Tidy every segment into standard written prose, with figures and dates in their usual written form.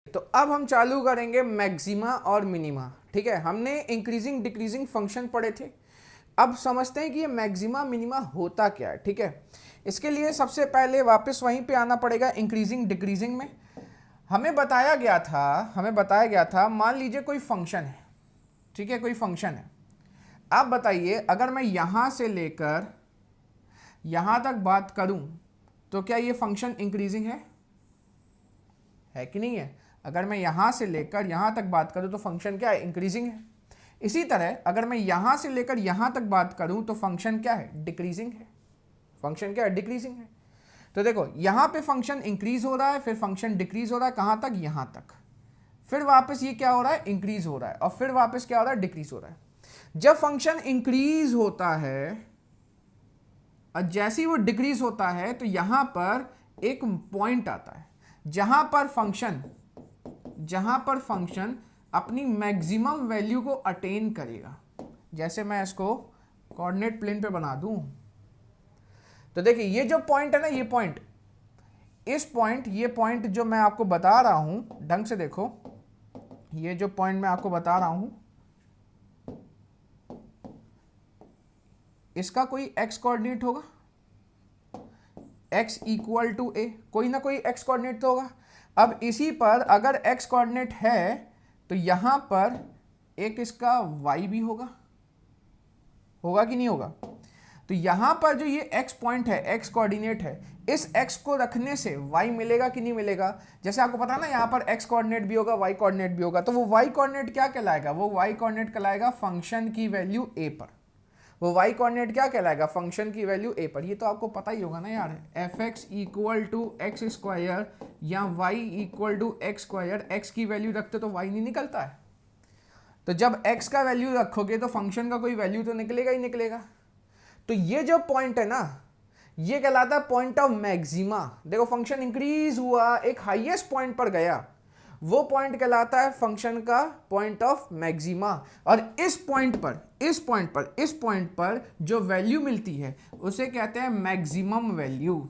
तो अब हम चालू करेंगे मैक्सिमा और मिनिमा। ठीक है, हमने इंक्रीजिंग डिक्रीजिंग फंक्शन पढ़े थे, अब समझते हैं कि ये मैक्सिमा मिनिमा होता क्या है। ठीक है, इसके लिए सबसे पहले वापस वहीं पे आना पड़ेगा इंक्रीजिंग डिक्रीजिंग में। हमें बताया गया था मान लीजिए कोई फंक्शन है। ठीक है, कोई फंक्शन है। आप बताइए अगर मैं यहां से लेकर यहां तक बात करूं तो क्या ये फंक्शन इंक्रीजिंग है कि नहीं है? अगर मैं यहां से लेकर यहां तक बात करूं तो फंक्शन क्या है? इंक्रीजिंग है। इसी तरह अगर मैं यहां से लेकर यहां तक बात करूं तो फंक्शन क्या है? डिक्रीजिंग है। फंक्शन क्या है? डिक्रीजिंग है। तो देखो यहां पे फंक्शन इंक्रीज हो रहा है, फिर फंक्शन डिक्रीज हो रहा है, कहां तक? यहां तक। फिर वापस ये क्या हो रहा है? इंक्रीज हो रहा है, और फिर वापस क्या हो रहा है? डिक्रीज हो रहा है। जब फंक्शन इंक्रीज होता है और जैसे ही वो डिक्रीज होता है तो यहां पर एक पॉइंट आता है जहां पर फंक्शन अपनी मैक्सिमम वैल्यू को अटेन करेगा। जैसे मैं इसको कोऑर्डिनेट प्लेन पे बना दूं तो देखिए ये जो पॉइंट है ना, ये पॉइंट जो मैं आपको बता रहा हूं, ढंग से देखो, ये जो पॉइंट मैं आपको बता रहा हूं इसका कोई एक्स कोऑर्डिनेट होगा, x इक्वल टू ए, कोई ना कोई x कोऑर्डिनेट तो होगा। अब इसी पर अगर x कोऑर्डिनेट है तो यहां पर एक इसका y भी होगा कि नहीं होगा? तो यहां पर जो ये x पॉइंट है, x कोऑर्डिनेट है, इस x को रखने से y मिलेगा कि नहीं मिलेगा? जैसे आपको पता है ना यहां पर x कोऑर्डिनेट भी होगा, y कोऑर्डिनेट भी होगा, तो वो y कोऑर्डिनेट क्या कहलाएगा? वो y कोऑर्डिनेट कहलाएगा फंक्शन की वैल्यू a पर। वो y कोऑर्डिनेट क्या कहलाएगा? फंक्शन की वैल्यू a पर। ये तो आपको पता ही होगा ना यार, fx equal to x square या y equal to x square, x की वैल्यू रखते तो y नहीं निकलता है। तो जब x का वैल्यू रखोगे तो फंक्शन का कोई वैल्यू तो निकलेगा ही निकलेगा। तो ये जो पॉइंट है ना, ये कहलाता है पॉइंट ऑफ मैक्सिमा। देखो फंक्शन इंक्रीज हुआ, एक हाईएस्ट पॉइंट पर गया, वो पॉइंट कहलाता है फंक्शन का पॉइंट ऑफ मैक्सिमा। और इस पॉइंट पर जो वैल्यू मिलती है उसे कहते हैं मैक्सिमम वैल्यू।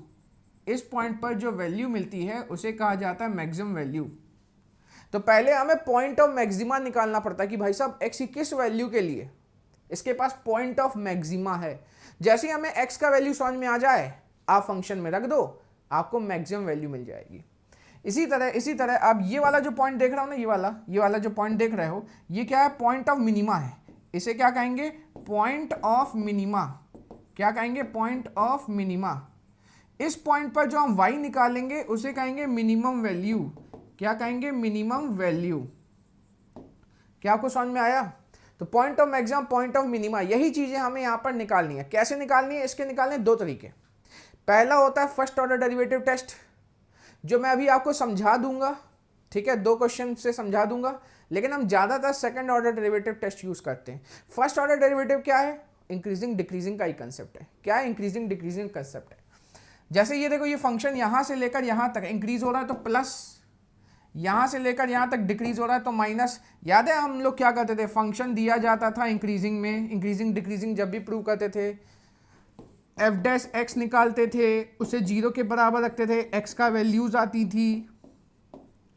इस पॉइंट पर जो वैल्यू मिलती है उसे कहा जाता है मैक्सिमम वैल्यू। तो पहले हमें पॉइंट ऑफ मैक्सिमा निकालना पड़ता है कि भाई साहब x की किस वैल्यू के लिए इसके पास पॉइंट ऑफ मैक्सिमा है। जैसे ही हमें x का वैल्यू समझ में आ जाए, आप फंक्शन में रख दो, आपको मैक्सिमम वैल्यू मिल जाएगी। इसी तरह आप ये वाला जो पॉइंट देख रहे हो ना, ये वाला जो पॉइंट देख रहे हो, ये क्या है? पॉइंट ऑफ मिनिमा है। इसे क्या कहेंगे? Point of minima. क्या कहेंगे? Point of minima. इस पॉइंट पर जो हम y निकालेंगे उसे कहेंगे मिनिमम वैल्यू। क्या कहेंगे? Minimum value. क्या आपको समझ में आया? तो point of maximum, point of minima, यही चीजें हमें यहां पर निकालनी है। कैसे निकालनी है? इसके निकालने दो तरीके। पहला होता है फर्स्ट ऑर्डर डेरिवेटिव टेस्ट, जो मैं अभी आपको समझा दूंगा। ठीक है, 2 क्वेश्चन से समझा दूंगा, लेकिन हम ज्यादातर second order derivative test use करते हैं। फर्स्ट ऑर्डर डेरिवेटिव क्या है? इंक्रीजिंग डिक्रीजिंग का ही कंसेप्ट है। क्या है? इंक्रीजिंग डिक्रीजिंग कंसेप्ट है। जैसे ये देखो, ये फंक्शन यहां से लेकर यहां तक इंक्रीज हो रहा है तो प्लस, यहां से लेकर यहां तक डिक्रीज हो रहा है तो माइनस। याद है हम लोग क्या करते थे? फंक्शन दिया जाता था इंक्रीजिंग में, इंक्रीजिंग डिक्रीजिंग जब भी प्रूव करते थे, एफ डैश एक्स निकालते थे, उसे 0 के बराबर रखते थे, एक्स का वैल्यूज आती थी,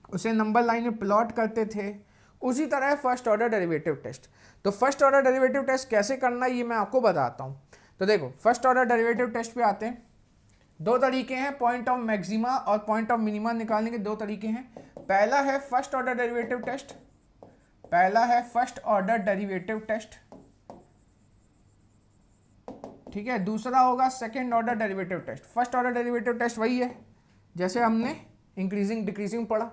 उसे नंबर लाइन में प्लॉट करते थे। उसी तरह फर्स्ट ऑर्डर डेरिवेटिव टेस्ट। तो फर्स्ट ऑर्डर डेरिवेटिव टेस्ट कैसे करना है ये मैं आपको बताता हूं। तो देखो फर्स्ट ऑर्डर डेरिवेटिव टेस्ट पे आते हैं। 2 तरीके हैं, पॉइंट ऑफ मैक्सिमा और पॉइंट ऑफ मिनिमा निकालने के 2 तरीके हैं। पहला है फर्स्ट ऑर्डर डेरिवेटिव टेस्ट, ठीक है। दूसरा होगा second order derivative test. First order derivative test वही है जैसे हमने इंक्रीजिंग डिक्रीजिंग पढ़ा।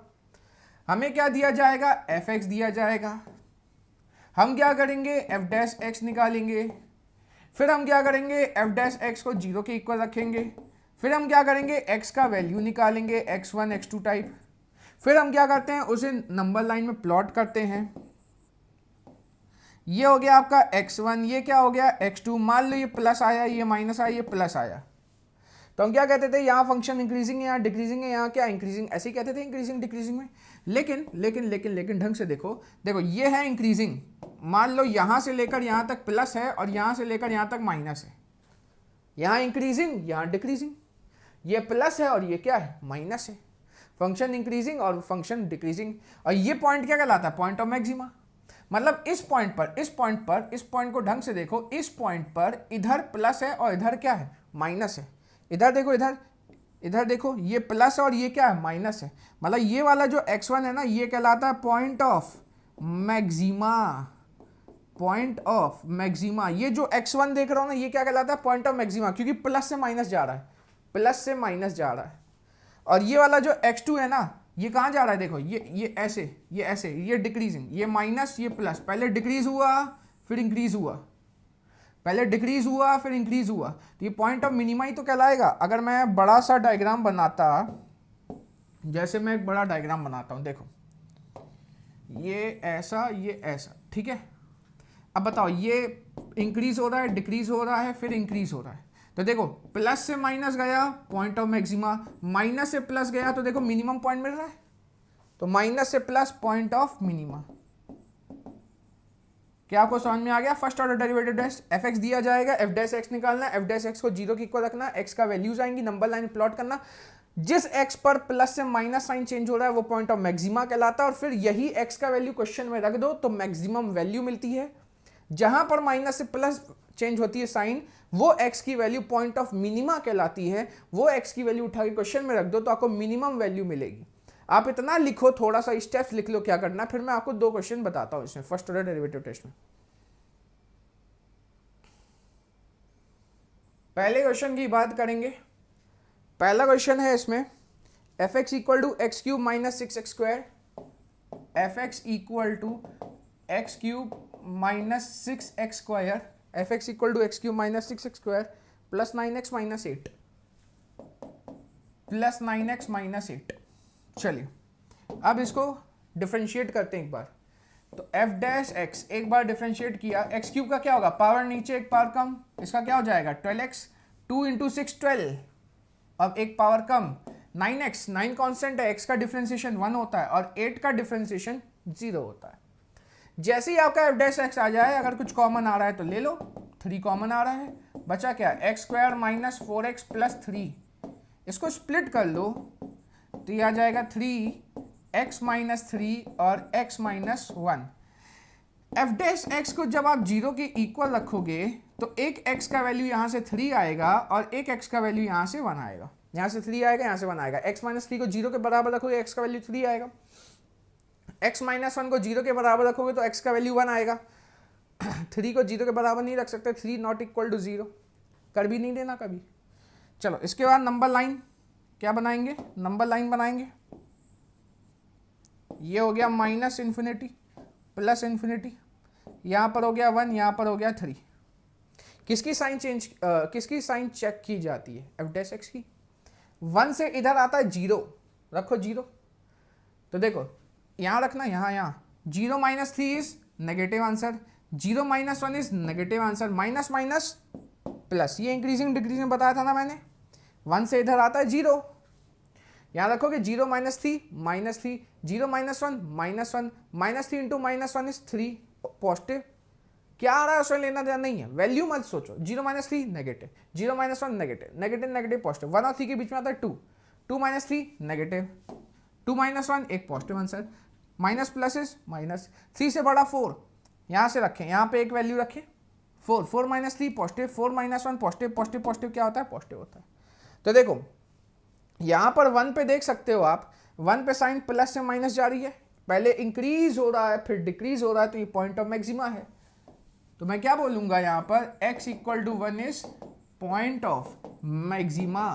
हमें क्या दिया जाएगा? एफ एक्स दिया जाएगा। हम क्या करेंगे? एफ डैश एक्स निकालेंगे। फिर हम क्या करेंगे? एफ डैश एक्स को 0 के इक्वल रखेंगे। फिर हम क्या करेंगे? एक्स का वैल्यू निकालेंगे, x1 x2 टाइप। फिर हम क्या करते हैं? उसे नंबर लाइन में प्लॉट करते हैं। ये हो गया आपका x1, ये क्या हो गया? x2। मान लो ये प्लस आया, ये माइनस आया, ये प्लस आया, तो हम क्या कहते थे? यहाँ फंक्शन इंक्रीजिंग है, यहाँ डिक्रीजिंग है, यहाँ क्या इंक्रीजिंग, ऐसे ही कहते थे इंक्रीजिंग डिक्रीजिंग में। लेकिन ढंग से देखो ये है इंक्रीजिंग। मान लो यहाँ से लेकर यहाँ तक प्लस है और यहाँ से लेकर यहाँ तक माइनस है। यहाँ इंक्रीजिंग, यहाँ डिक्रीजिंग। ये प्लस है और ये क्या है? माइनस है। फंक्शन इंक्रीजिंग और फंक्शन डिक्रीजिंग। और ये पॉइंट क्या कहलाता है, पॉइंट ऑफ मैक्सिमा। मतलब इस पॉइंट पर इस पॉइंट को ढंग से देखो, इस पॉइंट पर इधर प्लस है और इधर क्या है, माइनस है। इधर देखो, इधर देखो, ये प्लस और ये क्या है, माइनस है। मतलब ये वाला जो x1 है ना, ये कहलाता है point of maxima. Point of maxima, ये जो x1 देख रहा हो ना, ये क्या कहलाता है, पॉइंट ऑफ मैक्सिमा, क्योंकि प्लस से माइनस जा रहा है, प्लस से माइनस जा रहा है। और ये वाला जो x2 है ना, ये कहाँ जा रहा है, देखो ये ऐसे, ये डिक्रीजिंग, ये माइनस, ये प्लस, पहले डिक्रीज हुआ फिर इंक्रीज हुआ, पहले डिक्रीज हुआ फिर इंक्रीज हुआ। तो ये पॉइंट ऑफ मिनिमा ही तो कहलाएगा। अगर मैं बड़ा सा डायग्राम बनाता, जैसे मैं एक बड़ा डायग्राम बनाता हूं, देखो ये ऐसा, ये ऐसा, ठीक है। अब बताओ, ये इंक्रीज हो रहा है, डिक्रीज हो रहा है, फिर इंक्रीज हो रहा है। तो देखो प्लस से माइनस गया, पॉइंट ऑफ मैक्सिमा, माइनस से प्लस गया तो देखो मिनिमम पॉइंट मिल रहा है। तो माइनस से प्लस, पॉइंट ऑफ मिनिमा। क्या आपको समझ में आ गया? First order derivative test, f x दिया जाएगा, एफ डैश एक्स निकालना है, एफ डैश एक्स को 0 के इक्वल रखना, एक्स का वैल्यूज आएंगी, नंबर लाइन प्लॉट करना। जिस एक्स पर प्लस से माइनस साइन चेंज हो रहा है वो पॉइंट ऑफ मैक्सिमा कहलाता है। और फिर यही एक्स का वैल्यू क्वेश्चन में रख दो तो मैक्सिमम वैल्यू मिलती है। जहां पर माइनस से प्लस चेंज होती है साइन, वो एक्स की वैल्यू पॉइंट ऑफ मिनिमा कहलाती है। वो एक्स की वैल्यू उठा के क्वेश्चन में रख दो तो आपको मिनिमम वैल्यू मिलेगी। आप इतना लिखो, थोड़ा सा स्टेप्स लिख लो क्या करना, फिर मैं आपको 2 क्वेश्चन बताता हूं इसमें फर्स्ट ऑर्डर डेरिवेटिव टेस्ट में। पहले क्वेश्चन की बात करेंगे। पहला क्वेश्चन है इसमें, f x equal to x cube minus 6x square, f x equal to x cube minus 6x square, f x equal to x cube minus 6x square plus 9x minus 8, plus 9x minus 8। चलिए अब इसको differentiate करते हैं एक बार। तो F dash x एक बार differentiate किया, x cube का क्या होगा, पावर नीचे एक पावर कम, इसका क्या हो जाएगा 12x, 2 इंटू 6 12, अब एक पावर कम, 9x, 9 कांस्टेंट है, x का डिफ्रेंशिएशन 1 होता है और 8 का डिफ्रेंशिएशन 0 होता है। जैसे ही आपका एफ डैश एक्स आ जाए, अगर कुछ कॉमन आ रहा है तो ले लो, 3 कॉमन आ रहा है, बचा क्या, x square minus 4x plus 3, इसको स्प्लिट कर लो तो ये आ जाएगा 3x माइनस 3 और x minus 1। F dash x को जब आप 0 के इक्वल रखोगे तो एक x का वैल्यू यहाँ से 3 आएगा और एक x का वैल्यू यहाँ से 1 आएगा, यहाँ से 3 आएगा, यहाँ से 1 आएगा। x माइनस 3 को 0 के बराबर रखोगे, x का वैल्यू 3 आएगा। x माइनस 1 को 0 के बराबर रखोगे तो x का वैल्यू 1 आएगा। 3 को 0 के बराबर नहीं रख सकते, 3 नॉट इक्वल टू 0, कर भी नहीं देना कभी। चलो इसके बाद नंबर लाइन क्या बनाएंगे, नंबर लाइन बनाएंगे। ये हो गया माइनस इन्फिनिटी प्लस इन्फिनिटी, यहाँ पर हो गया 1, यहाँ पर हो गया 3। किसकी साइन चेक की जाती है, एफ डैश एक्स की। 1 से इधर आता है 0, रखो 0, तो देखो यहाँ रखना, यहाँ 0 minus 3 is negative answer, 0 minus 1 is negative answer, minus minus plus, ये इंक्रीजिंग डिक्रीजिंग बताया था ना मैंने। 1 से इधर आता है 0, यहाँ रखोगे 0 minus 3 minus 3, 0 minus 1 minus 1, minus 3 into minus 1 is 3, positive. क्या आ रहा है उसमें लेना देना नहीं है, वैल्यू मत सोचो। 0 minus 3 negative, 0 minus 1 negative, negative negative positive, 1 और 3 के बीच में आता है 2, 2 माइनस 3 नेगेटिव, 2 माइनस 1 एक positive answer, minus plus is minus, 3 से बड़ा 4, यहाँ से रखें, यहाँ पे एक वैल्यू रखें 4, 4 minus 3 positive, 4 minus 1 positive, positive positive क्या होता है, पॉजिटिव होता है। तो देखो यहाँ पर 1 पे देख सकते हो आप, 1 पे साइन प्लस से माइनस जा रही है, पहले इंक्रीज हो रहा है फिर डिक्रीज हो रहा है, तो ये पॉइंट ऑफ मैक्सिमा है। तो मैं क्या बोलूंगा यहाँ पर, x equal to 1 is point of maxima.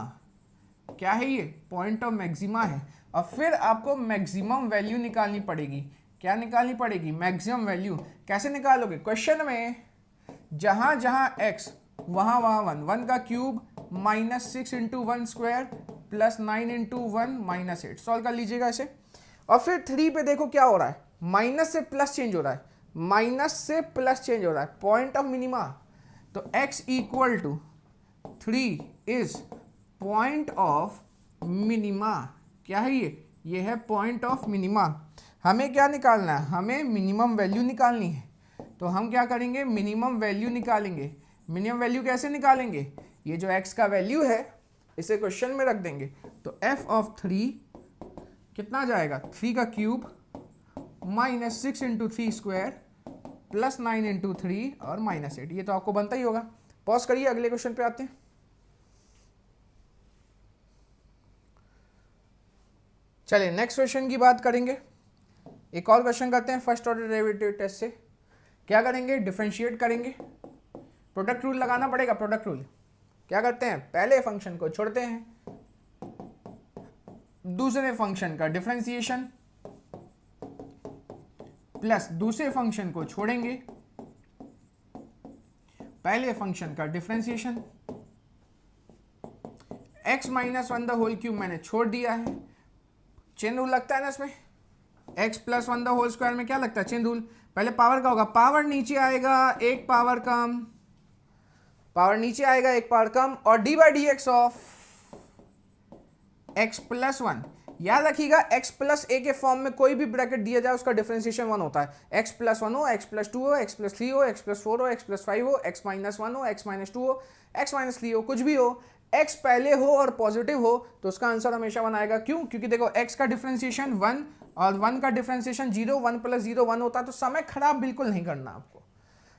क्या है ये, पॉइंट ऑफ मैक्सिमा है। और फिर आपको मैक्सिमम वैल्यू निकालनी पड़ेगी। क्या निकालनी पड़ेगी, मैक्सिमम वैल्यू। कैसे निकालोगे, क्वेश्चन में जहां जहां x वहां वहां 1, 1 का cube minus 6 into 1 square plus 9 into 1 minus 8, solve कर लीजिएगा इसे। और फिर 3 पे देखो क्या हो रहा है, माइनस से प्लस चेंज हो रहा है, माइनस से प्लस चेंज हो रहा है, पॉइंट ऑफ मिनिमा। तो x equal to 3 is point of minima. क्या है ये है पॉइंट ऑफ मिनिमा। हमें क्या निकालना है, हमें मिनिमम वैल्यू निकालनी है। तो हम क्या करेंगे, मिनिमम वैल्यू निकालेंगे। मिनिमम वैल्यू कैसे निकालेंगे, ये जो x का वैल्यू है इसे क्वेश्चन में रख देंगे। तो f ऑफ 3 कितना जाएगा 3 का cube minus 6 into 3 square plus 9 into 3 और माइनस 8। ये तो आपको बनता ही होगा। पॉज करिए, अगले क्वेश्चन पे आते हैं। चलिए नेक्स्ट क्वेश्चन की बात करेंगे। एक और क्वेश्चन करते हैं फर्स्ट ऑर्डर डेरिवेटिव टेस्ट से। क्या करेंगे, डिफरेंशिएट करेंगे। प्रोडक्ट रूल लगाना पड़ेगा। प्रोडक्ट रूल क्या करते हैं, पहले फंक्शन को छोड़ते हैं, दूसरे फंक्शन का डिफरेंशिएशन प्लस दूसरे फंक्शन को छोड़ेंगे, पहले फंक्शन का differentiation. x minus 1 the whole cube मैंने छोड़ दिया है, चेन रूल लगता है ना इसमें। x plus 1 the whole square में क्या लगता है, चेन रूल। पहले पावर का होगा, पावर नीचे आएगा एक पावर कम, पावर नीचे आएगा एक पावर कम, और D by D x of x plus 1। याद रखिएगा x प्लस ए के फॉर्म में कोई भी ब्रैकेट दिया जाए उसका डिफरेंशिएशन 1 होता है। x प्लस 1 हो, x प्लस 2 हो, x प्लस 3 हो, x प्लस 4 हो, x प्लस 5 हो, x माइनस 1 हो, x माइनस 2 हो, x माइनस 3 हो, कुछ भी हो, x पहले हो और पॉजिटिव हो तो उसका आंसर हमेशा 1 आएगा। क्यों, क्योंकि देखो x का डिफरेंशिएशन 1 और 1 का डिफरेंशिएशन 0, 1 प्लस 0 1 होता है। तो समय खराब बिल्कुल नहीं करना आपको,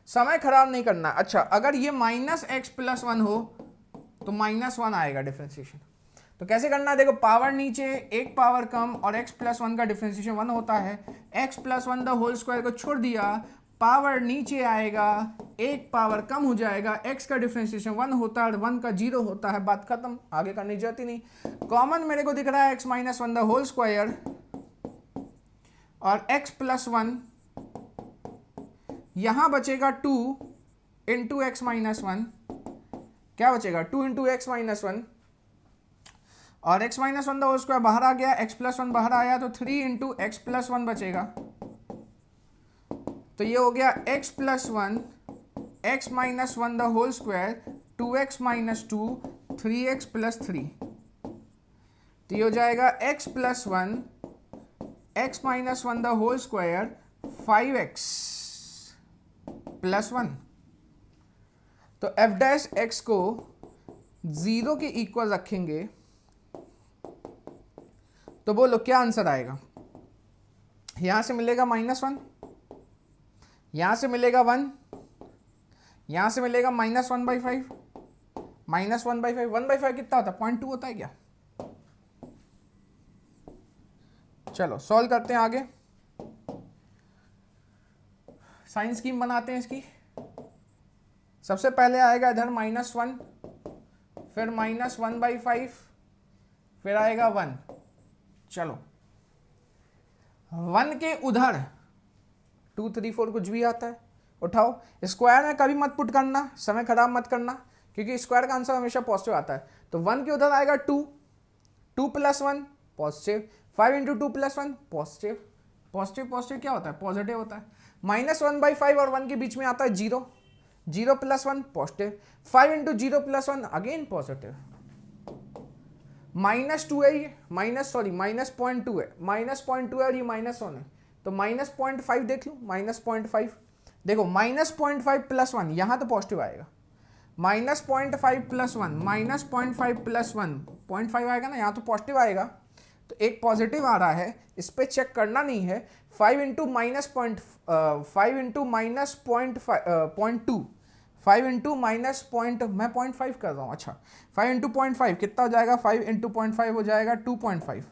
समय खराब नहीं करना। अच्छा, अगर ये माइनस एक्स प्लस 1 हो तो माइनस 1 आएगा डिफरेंशिएशन। तो कैसे करना है, देखो पावर नीचे एक पावर कम और x प्लस 1 का डिफरेंशिएशन 1 होता है। x plus 1 the whole square को छोड़ दिया, पावर नीचे आएगा एक पावर कम हो जाएगा, x का डिफरेंशिएशन 1 होता है और 1 का 0 होता है, बात खत्म, आगे करनी जाती नहीं। कॉमन मेरे को दिख रहा है x minus 1 the whole square और x प्लस 1, यहां बचेगा 2 इंटू एक्स माइनस 1। क्या बचेगा, 2 इंटू एक्स माइनस 1, और x minus 1 the whole square बाहर आ गया, x प्लस 1 बाहर आया तो 3 इंटू एक्स प्लस 1 बचेगा। तो ये हो गया x plus 1 x minus 1 the whole square 2x minus 2 3x plus 3। तो ये हो जाएगा x plus 1 x minus 1 the whole square 5x plus 1। तो f डैश x को 0 के इक्वल रखेंगे तो बोलो क्या आंसर आएगा। यहां से मिलेगा -1, यहां से मिलेगा 1, यहां से मिलेगा -1/5, -1/5, 1/5 कितना होता है, 0.2 होता है क्या। चलो सॉल्व करते हैं आगे, साइन स्कीम बनाते हैं इसकी। सबसे पहले आएगा इधर -1, फिर -1/5, फिर आएगा 1। चलो 1 के उधर 2 3 4 कुछ भी आता है उठाओ, स्क्वायर में कभी मत पुट करना, समय खराब मत करना, क्योंकि स्क्वायर का आंसर हमेशा पॉजिटिव आता है। तो 1 के उधर आएगा 2, 2 plus 1 positive, 5 into 2 plus 1 positive, positive positive क्या होता है, पॉजिटिव होता है। -1/5 और 1 के बीच में आता है 0, 0 plus 1 positive, 5 into 0 plus 1 again positive, -2 है ये, -0.2 है, -0.2 है और ये -1 है, तो -0.5 देख लो, -0.5 देखो, -0.5 प्लस 1 यहां तो पॉजिटिव आएगा, -0.5 प्लस 1, -0.5 प्लस 1 0.5 आएगा ना, यहां तो पॉजिटिव आएगा। तो एक पॉजिटिव आ रहा है, इस पे चेक करना नहीं है। 5 into -0.5 into -0.2, 5 into minus point, मैं 0.5 कर रहा हूँ। अच्छा 5 इंटू 0.5 कितना हो जाएगा, 5 इंटू 0.5 हो जाएगा 2.5,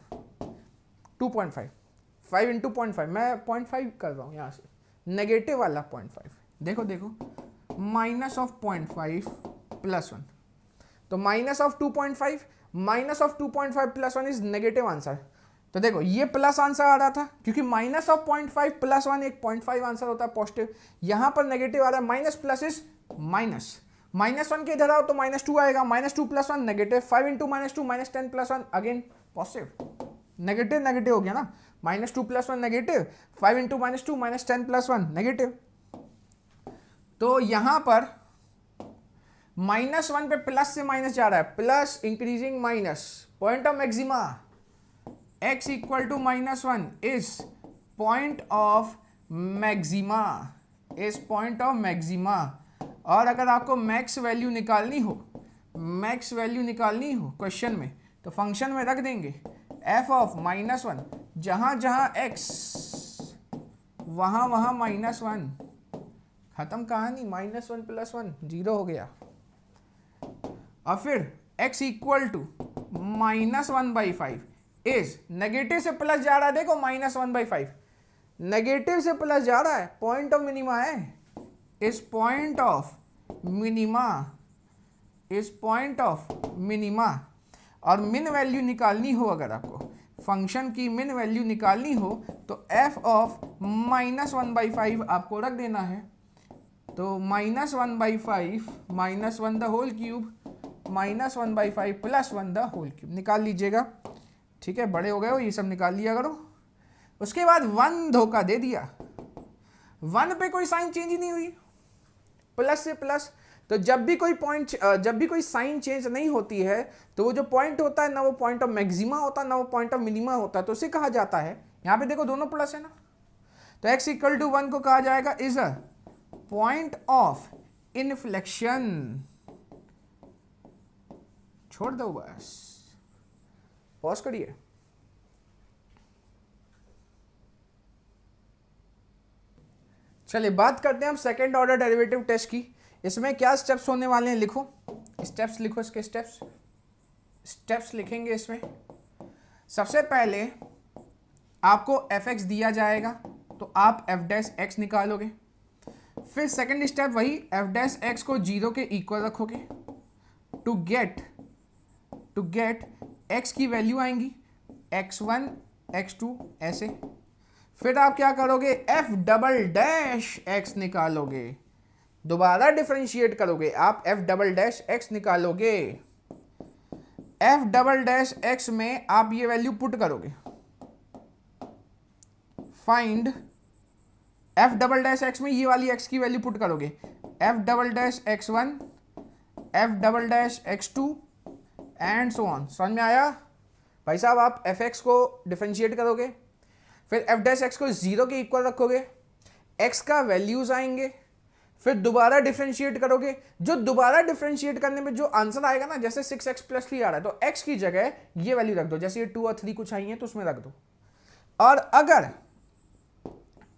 2.5, 5 इंटू 0.5, मैं 0.5 कर रहा हूँ यहाँ से, नेगेटिव वाला 0.5। देखो देखो, माइनस ऑफ 0.5 प्लस 1, तो minus of 2.5 minus of 2.5 plus 1 is negative answer. तो देखो ये प्लस आंसर आ रहा था क्योंकि माइनस ऑफ 0.5 प्लस 1 एक 0.5 आंसर होता है पॉजिटिव, यहां पर नेगेटिव आ रहा है, माइनस प्लस इज माइनस, -1 के इधर आओ तो -2 आएगा, -2 plus 1 negative, 5 into -2 -10 plus 1 again positive, negative negative हो गया ना, -2 plus 1 negative, 5 into -2 -10 plus 1 negative. तो यहां पर -1 पे प्लस से माइनस जा रहा है, plus increasing minus, point of maxima x equal to -1 is point of maxima, is point of maxima. और अगर आपको मैक्स वैल्यू निकालनी हो, मैक्स वैल्यू निकालनी हो क्वेश्चन में, तो फंक्शन में रख देंगे एफ ऑफ -1, जहां जहां x वहां वहां -1, खत्म कहानी, -1 + 1 0 हो गया। और फिर x equal to -1/5 is, negative से प्लस जा रहा है, देखो -1/5 नेगेटिव से प्लस जा रहा है, पॉइंट ऑफ मिनिमा है, इस पॉइंट ऑफ मिनिमा, इस पॉइंट ऑफ मिनिमा। और मिन वैल्यू निकालनी हो, अगर आपको फंक्शन की मिन वैल्यू निकालनी हो तो f ऑफ -1/5 आपको रख देना है। तो -1/5 -1 the whole cube -1/5 + 1 the whole cube निकाल लीजिएगा। ठीक है, बड़े हो गए हो, ये सब निकाल लिया करो। उसके बाद 1 धोखा दे दिया, 1 पे कोई साइन चेंज ही नहीं हुई, प्लस से प्लस। तो जब भी कोई साइन चेंज नहीं होती है तो वो जो पॉइंट होता है ना, वो पॉइंट ऑफ मैक्सिमा होता है ना, वो पॉइंट ऑफ मिनिमा होता है, तो उसे कहा जाता है, यहां पे देखो दोनों प्लस है ना, तो x इक्वल टू 1 को कहा जाएगा is a point of inflection. छोड़ दो बस, पॉज करिए। चलिए बात करते हैं हम सेकेंड ऑर्डर डेरिवेटिव टेस्ट की। इसमें क्या स्टेप्स होने वाले हैं, लिखो स्टेप्स, लिखो इसके स्टेप्स लिखेंगे इसमें। सबसे पहले आपको fx दिया जाएगा तो आप f' निकालोगे। फिर सेकंड स्टेप वही f' को 0 के इक्वल रखोगे। टू गेट x की वैल्यू आएंगी x1 x2 ऐसे। फिर आप क्या करोगे, f" निकालोगे, दोबारा डिफरेंशिएट करोगे, आप f" निकालोगे। f" में आप ये वैल्यू पुट करोगे, फाइंड f" में ये वाली x की वैल्यू पुट करोगे, f"x1 f"x2 and so on. समझ में आया भाई साहब? आप fx को डिफरेंशिएट करोगे, फिर f' को 0 के इक्वल रखोगे, x का वैल्यूज आएंगे, फिर दोबारा डिफरेंशिएट करोगे। जो दोबारा डिफरेंशिएट करने में जो आंसर आएगा ना, जैसे 6x + 3 आ रहा है तो x की जगह ये वैल्यू रख दो, जैसे ये 2 और 3 कुछ आई है तो उसमें रख दो। और अगर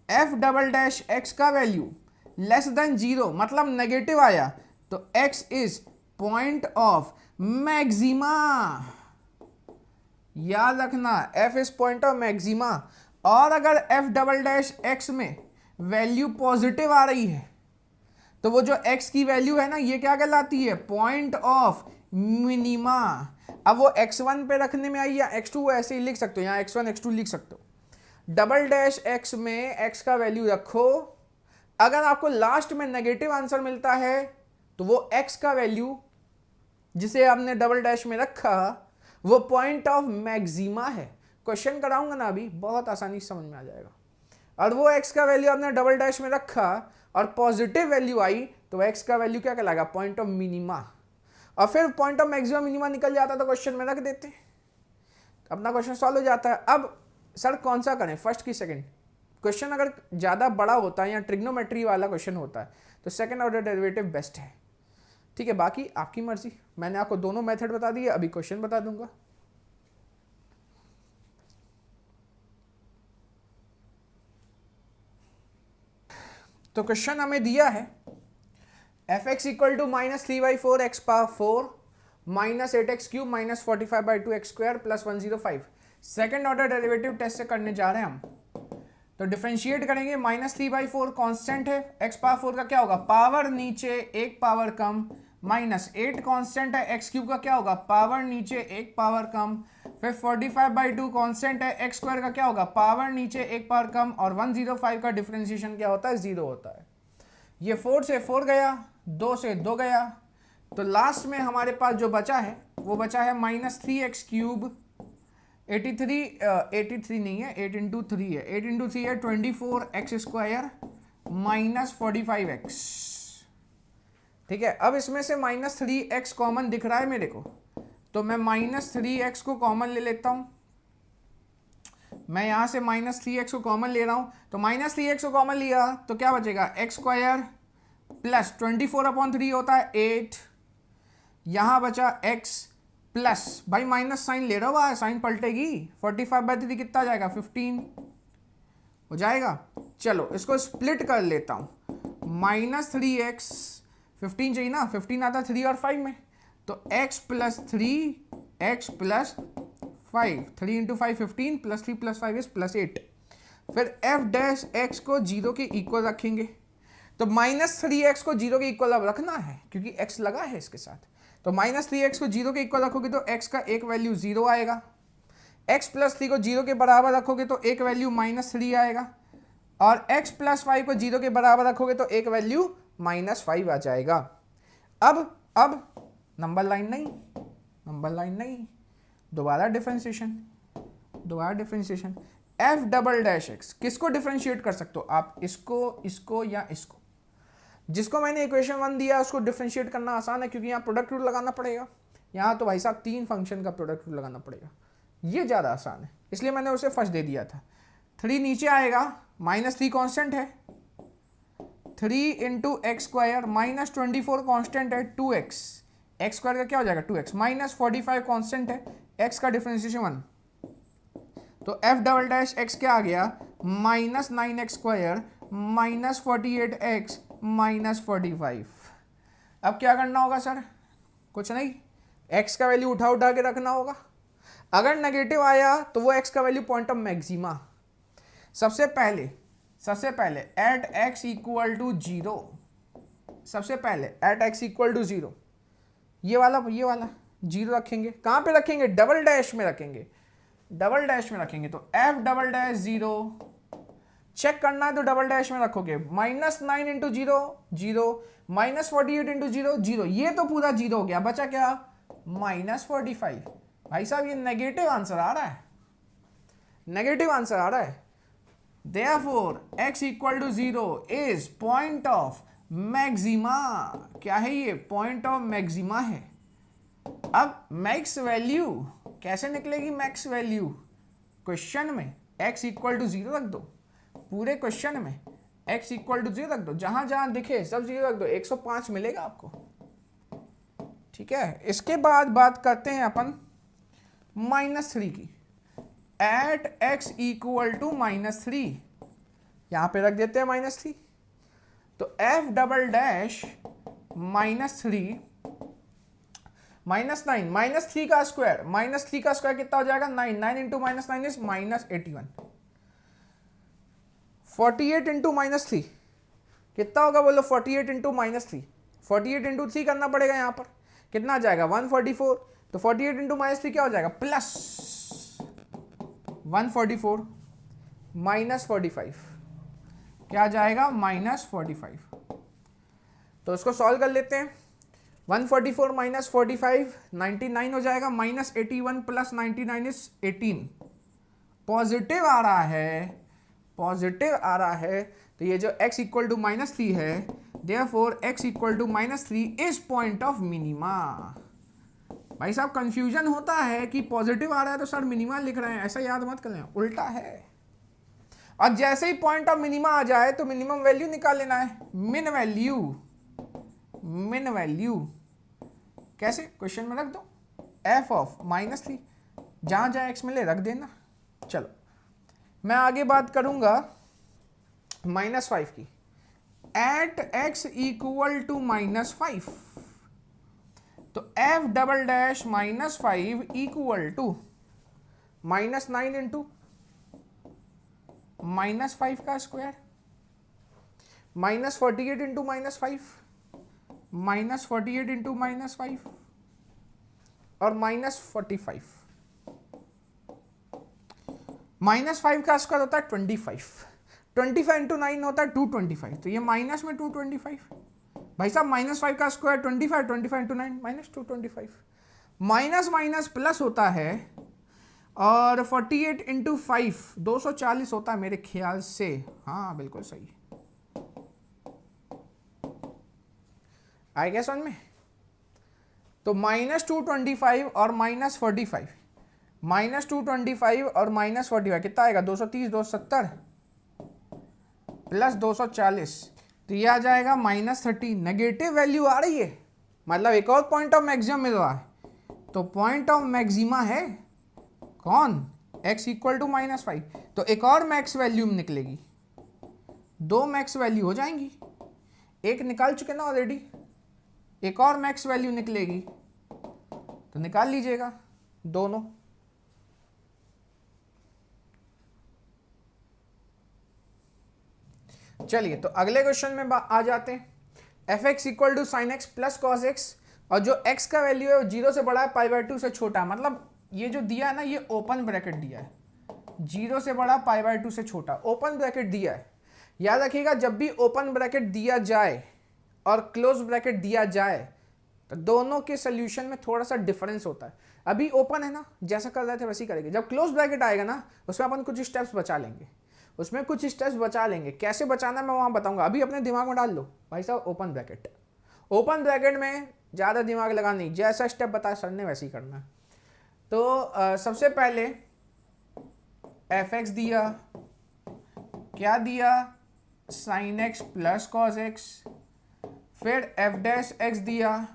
f" का वैल्यू <0 मतलब नेगेटिव आया तो x is point of maxima. याद रखना, f is point of maxima. और अगर f" में वैल्यू पॉजिटिव आ रही है तो वो जो x की वैल्यू है ना, ये क्या कहलाती है, पॉइंट ऑफ मिनिमा। अब वो x1 पे रखने में आई या x2, ऐसे ही लिख सकते हो, यहाँ x1 x2 लिख सकते हो। x में x का वैल्यू रखो। अगर आपको लास्ट में नेगेटिव आंसर मिलता है तो वो x का वैल्यू जिसे आपने में रखा वो पॉइंट ऑफ मैक्सिमा है। क्वेश्चन कराऊंगा ना अभी, बहुत आसानी से समझ में आ जाएगा। और वो x का वैल्यू आपने में रखा और पॉजिटिव वैल्यू आई तो x का वैल्यू क्या कहलाएगा, पॉइंट ऑफ मिनिमा। और फिर पॉइंट ऑफ मैक्सिमा मिनिमा निकल जाता तो क्वेश्चन में रख देते, अपना क्वेश्चन सॉल्व हो जाता है। अब सर कौन सा करें, फर्स्ट की सेकंड? क्वेश्चन अगर ज़्यादा बड़ा होता है या ट्रिग्नोमेट्री वाला क्वेश्चन होता है तो सेकंड ऑर्डर डेरिवेटिव बेस्ट है। ठीक है, बाकी आपकी मर्जी। मैंने आपको दोनों मेथड बता दिए, अभी क्वेश्चन बता दूंगा। तो क्वेश्चन हमें दिया है fx equal to -3/4 x power 4 -8x³ -45/2 x² + 105। Second order derivative test से करने जा रहे हैं हम। तो डिफरेंशिएट करेंगे, -3/4 कांस्टेंट है, x पावर 4 का क्या होगा, पावर नीचे 1 पावर कम, -8 कांस्टेंट है, x³ का क्या होगा, पावर नीचे 1 पावर कम। फिर 45/2 कांस्टेंट है, x² का क्या होगा, पावर नीचे 1 पावर कम। और 105 का डिफरेंशिएशन क्या होता है, 0 होता है। ये 4 से 4 गया, 2 से 2 गया, तो लास्ट में हमारे पास जो बचा है वो बचा है -3x³। 83 नहीं है, 8 × 3 है, 8 × 3 है 24x² -45x। ठीक है, अब इसमें से -3x कॉमन दिख रहा है मेरे को, तो मैं -3x को कॉमन ले लेता हूं। मैं यहां से -3x को कॉमन ले रहा हूं, तो -3x को कॉमन लिया तो क्या बचेगा, x² + 24/3 होता है 8, यहां बचा x प्लस, भाई माइनस साइन ले रहा है, साइन पलटेगी, 45/3 कितना आ जाएगा 15 हो जाएगा। चलो इसको स्प्लिट कर लेता हूं, -3x, 15 चाहिए ना, 15 आता है 3 और 5 में, तो x + 3 x + 5, 3 × 5 15 + 3 + 5 + 8। फिर f' को 0 के इक्वल रखेंगे, तो -3x को 0 के इक्वल अब रखना है क्योंकि x लगा है इसके साथ, तो -3x को 0 के इक्वल रखोगे तो x का एक वैल्यू 0 आएगा, x + 3 को 0 के बराबर रखोगे तो एक वैल्यू -3 आएगा, और x + 5 को 0 के बराबर रखोगे तो एक वैल्यू -5 आ जाएगा। अब नंबर लाइन नहीं, दोबारा डिफरेंशिएशन, f'' किसको डिफरेंशिएट कर सकते हो आप, इसको या इसको। जिसको मैंने इक्वेशन 1 दिया उसको डिफरेंशिएट करना आसान है क्योंकि यहाँ प्रोडक्ट रूल लगाना पड़ेगा, यहाँ तो भाई साहब 3 फंक्शन का प्रोडक्ट रूल लगाना पड़ेगा, ये ज़्यादा आसान है, इसलिए मैंने उसे फर्स्ट दे दिया था। 3 नीचे आएगा, -3 कांस्टेंट है, 3 × x² -24 कांस्टेंट है 2x, x² का क्या हो जाएगा 2x, -45 कांस्टेंट है, x का डिफरेंशिएशन 1, तो f'' क्या आ गया -9x² -48x -45। अब क्या करना होगा सर, कुछ नहीं, x का वैल्यू उठा के रखना होगा, अगर नेगेटिव आया तो वो x का वैल्यू पॉइंट ऑफ मैक्सिमा। सबसे पहले एट x = 0, सबसे पहले एट x = 0 ये वाला 0 रखेंगे, कहाँ पे रखेंगे, डबल डैश में रखेंगे, तो f'' 0 चेक करना है तो डबल डैश में रखोगे, -9 × 0 0, -48 × 0 0, ये तो पूरा 0 हो गया, बचा क्या -45। भाई साहब ये नेगेटिव आंसर आ रहा है, Therefore x = 0 is point of maxima. क्या है ये, पॉइंट ऑफ मैक्सिमा है। अब मैक्स वैल्यू कैसे निकलेगी, मैक्स वैल्यू क्वेश्चन में x = 0 रख दो, पूरे क्वेश्चन में x = 0 रख दो, जहां जहां दिखे सब 0 रख दो, 105 मिलेगा आपको। ठीक है, इसके बाद बात करते हैं अपन -3 की, एट x = -3, यहां पे रख देते हैं -3, तो f'' -3 -9 -3 का स्क्वायर कितना हो जाएगा 9, 9 × -9 इज -81, 48 × -3 कितना होगा बोलो, 48 × -3, 48 × 3 करना पड़ेगा, यहाँ पर कितना आ जाएगा 144, तो 48 × -3 क्या हो जाएगा +144 -45, क्या आ जाएगा -45। तो इसको सॉल्व कर लेते हैं, 144 - 45 99 हो जाएगा, -81 + 99 इज 18, पॉजिटिव आ रहा है, तो ये जो x = -3 है, therefore x = -3 is point of minima. भाई साहब कंफ्यूजन होता है कि पॉजिटिव आ रहा है तो सर मिनिमा लिख रहे हैं, ऐसा याद मत कर लेना, उल्टा है। और जैसे ही पॉइंट ऑफ मिनिमा आ जाए तो मिनिमम वैल्यू निकाल लेना है, मिन वैल्यू कैसे, क्वेश्चन में रख दो, f ऑफ -3, जहां जहां x मिले रख देना। चलो मैं आगे बात करूंगा -5 की, एट x = -5, तो f'' -5 = -9 × -5 का स्क्वायर, -48 × -5, -48 × -5 और -45, -5 का स्क्वायर होता है 25, 25 × 9 होता है 225, तो ये माइनस में 225, भाई साहब -5 का स्क्वायर 25, 25 × 9 -225, माइनस प्लस होता है, और 48 × 5 240 होता है मेरे ख्याल से, हाँ बिल्कुल सही आएगा समझ में। तो -225 और -45, -225 और -45 कितना आएगा 230, 270 + 240, तो ये आ जाएगा -30, नेगेटिव वैल्यू आ रही है, मतलब एक और पॉइंट ऑफ मैक्सिमम मिल रहा है, तो पॉइंट ऑफ मैक्सिमा है कौन, x इक्वल टू -5। तो एक और मैक्स वैल्यू निकलेगी, 2 मैक्स वैल्यू हो जाएंगी, एक निकाल चुके ना ऑलरेडी, एक और मैक्स वैल्यू निकलेगी, तो निकाल लीजिएगा दोनों। चलिए तो अगले क्वेश्चन में आ जाते हैं। F x equal to sine x plus cos x, और जो x का वैल्यू है वो 0 से बड़ा है, π/2 से छोटा है। मतलब ये जो दिया है ना, ये ओपन ब्रैकेट दिया है, 0 से बड़ा π/2 से छोटा, ओपन ब्रैकेट दिया है। याद रखिएगा जब भी ओपन ब्रैकेट दिया जाए और क्लोज ब्रैकेट दिया जाए तो दोनों के सोल्यूशन में थोड़ा सा डिफरेंस होता है। अभी ओपन है ना, जैसा कर रहे थे वैसे ही करेंगे। जब क्लोज ब्रैकेट आएगा ना, उसमें अपन कुछ स्टेप्स बचा लेंगे, उसमें कुछ स्टेप्स बचा लेंगे। कैसे बचाना मैं वहां बताऊंगा, अभी अपने दिमाग में डाल लो भाई साहब। ओपन ब्रैकेट, ओपन ब्रैकेट में ज़्यादा दिमाग लगा नहीं, जैसा स्टेप बताया सर ने वैसे ही करना है। तो सबसे पहले एफ एक्स दिया, क्या दिया, sign x plus cos x, फिर एफ डैश एक्स दिया,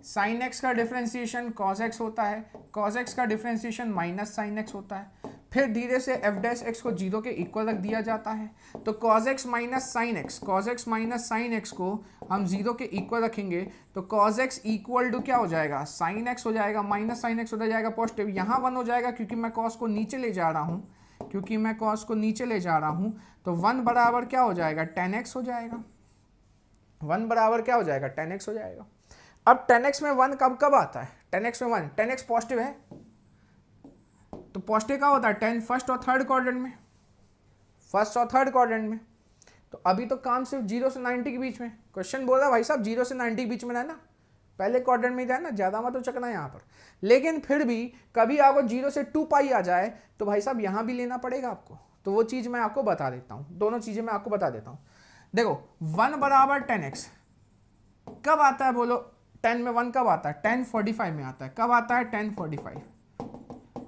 साइन एक्स का डिफ्रेंसिएशन कॉस एक्स होता है, कॉस एक्स का डिफ्रेंसिएशन माइनस साइन एक्स होता है। फिर धीरे से एफ डैश एक्स को 0 के इक्वल रख दिया जाता है। तो cos x minus sine x, cos x minus sine x को हम 0 के इक्वल रखेंगे, तो कॉस एक्स इक्वल टू क्या हो जाएगा, साइन एक्स हो जाएगा, माइनस साइन एक्स हो जाएगा पॉजिटिव। यहाँ 1 हो जाएगा क्योंकि मैं कॉस को नीचे ले जा रहा हूँ, क्योंकि मैं कॉस को नीचे ले जा रहा हूँ। तो 1 बराबर क्या हो जाएगा, 10x हो जाएगा। 1 बराबर क्या हो जाएगा, 10x हो जाएगा। अब 10x में 1 कब कब आता है, 10x में 1, 10x पॉजिटिव है, तो पॉजिटिव का होता है 10 फर्स्ट और थर्ड क्वाड्रेंट में, फर्स्ट और थर्ड क्वाड्रेंट में। तो अभी तो काम सिर्फ 0 से 90 के बीच में, क्वेश्चन बोल रहा भाई साहब 0 से 90 के बीच में रहना, पहले क्वाड्रेंट में ही रहना, ज़्यादा मत तो चकना यहाँ पर। लेकिन फिर भी कभी आपको 0 से 2π आ जाए तो भाई साहब यहाँ भी लेना पड़ेगा आपको, तो वो चीज़ मैं आपको बता देता हूँ, दोनों चीज़ें मैं आपको बता देता हूँ। देखो 1 बराबर 10x कब आता है बोलो, 10 में 1 कब आता है, 1045 में आता है। कब आता है, 1045।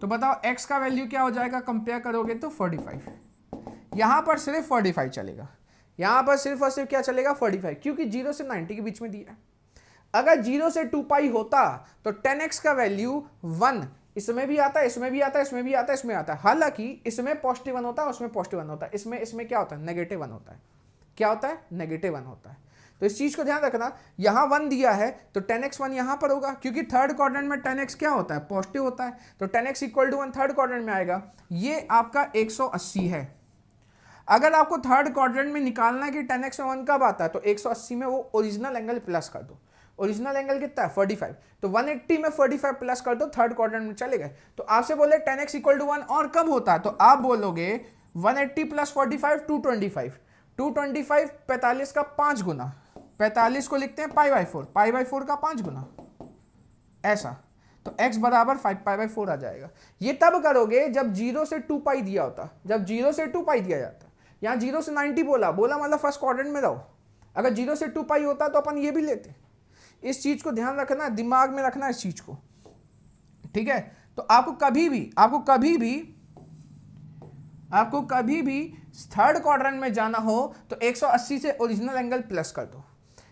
तो बताओ x का वैल्यू क्या हो जाएगा, कंपेयर करोगे तो 45। यहां पर सिर्फ 45 चलेगा, यहां पर सिर्फ और सिर्फ क्या चलेगा, 45, क्योंकि 0 से 90 के बीच में दिया है। अगर 0 से 2π होता तो 10x का वैल्यू 1 इसमें भी आता है, इसमें भी आता है, इसमें भी आता है, इसमें आता है। हालांकि इसमें पॉजिटिव 1 होता है, उसमें पॉजिटिव 1 होता है, इसमें क्या होता है, नेगेटिव 1 होता है। क्या होता है, नेगेटिव 1 होता है। तो इस चीज को ध्यान रखना, यहां 1 दिया है तो 10x 1 यहां पर होगा, क्योंकि थर्ड क्वाड्रेंट में 10x क्या होता है, पॉजिटिव होता है। तो 10x equal to 1 third quadrant में आएगा, ये आपका 180 है। अगर आपको थर्ड क्वाड्रेंट में निकालना है कि 10x में 1 कब आता है, तो 180 में वो ओरिजिनल एंगल प्लस कर दो। ओरिजिनल एंगल कितना है, 45, तो 180 में 45 प्लस कर दो, थर्ड क्वाड्रेंट में चले गए। तो आपसे बोले 10x इक्वल टू 1 और कब होता है, तो आप बोलोगे 180 प्लस 45 225, 225 45 का 5 गुना, 45 को लिखते हैं π/4, π/4 का 5 गुना, ऐसा। तो x बराबर 5π/4 आ जाएगा। ये तब करोगे जब 0 से 2π दिया होता, जब 0 से 2π दिया जाता। यहाँ 0 से 90 बोला मतलब फर्स्ट क्वाड्रेंट में रहो। अगर 0 से 2π होता तो अपन ये भी लेते। इस चीज को ध्यान रखना, दिमाग में रखना इस चीज को, ठीक है। तो आपको कभी भी थर्ड क्वाड्रेंट में जाना हो तो 180 से ओरिजिनल एंगल प्लस कर दो।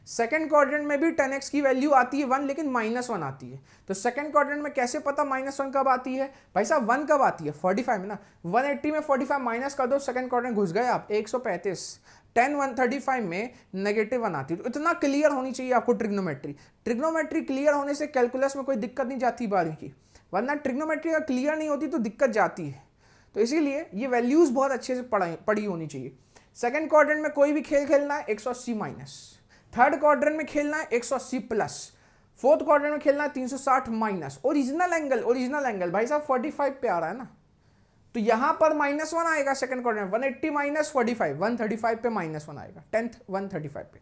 सेकंड क्वाड्रेंट में भी 10x की वैल्यू आती है 1, लेकिन -1 आती है। तो सेकंड क्वाड्रेंट में कैसे पता -1 कब आती है, भाई साहब 1 कब आती है, 45 में ना। 180 में 45 माइनस कर दो, सेकंड क्वाड्रेंट घुस गए आप, 135। 10 135 में -1 आती है। तो इतना क्लियर होनी चाहिए आपको ट्रिग्नोमेट्री क्लियर होने से कैलकुलस में कोई दिक्कत नहीं जाती बारी की, वरना ट्रिग्नोमेट्री अगर क्लियर नहीं होती तो दिक्कत जाती है। तो इसीलिए ये वैल्यूज बहुत अच्छे से पढ़ी होनी चाहिए। सेकंड क्वाड्रेंट में कोई भी खेल खेलना है 180 माइनस, थर्ड क्वाड्रेंट में खेलना है 180 प्लस, फोर्थ क्वाड्रेंट में खेलना है 360 माइनस। ओरिजिनल एंगल भाई साहब 45 पे आ रहा है ना, तो यहां पर -1 आएगा सेकंड क्वाड्रेंट, 180 माइनस 45, 135 पे -1 आएगा, 10th 135 पे।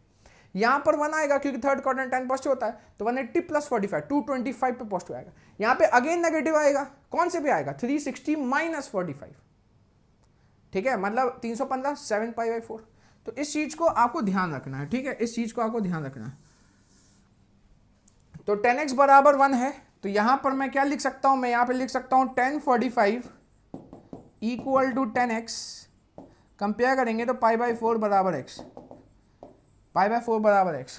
यहां पर 1 आएगा क्योंकि थर्ड क्वाड्रेंट 10 पॉजिटिव होता है, तो 180 प्लस 45 225 पे पॉजिटिव आएगा। यहां पे अगेन नेगेटिव आएगा, कौन से पे आएगा, 360 माइनस 45, ठीक है, मतलब 315 7π/4। तो इस चीज को आपको ध्यान रखना है, ठीक है, इस चीज को आपको ध्यान रखना है। तो 10x बराबर 1 है, तो यहां पर मैं क्या लिख सकता हूं, मैं यहां पे लिख सकता हूं 1045 इक्वल टू 10x, कंपेयर करेंगे तो π/4 बराबर x, π/4 बराबर x,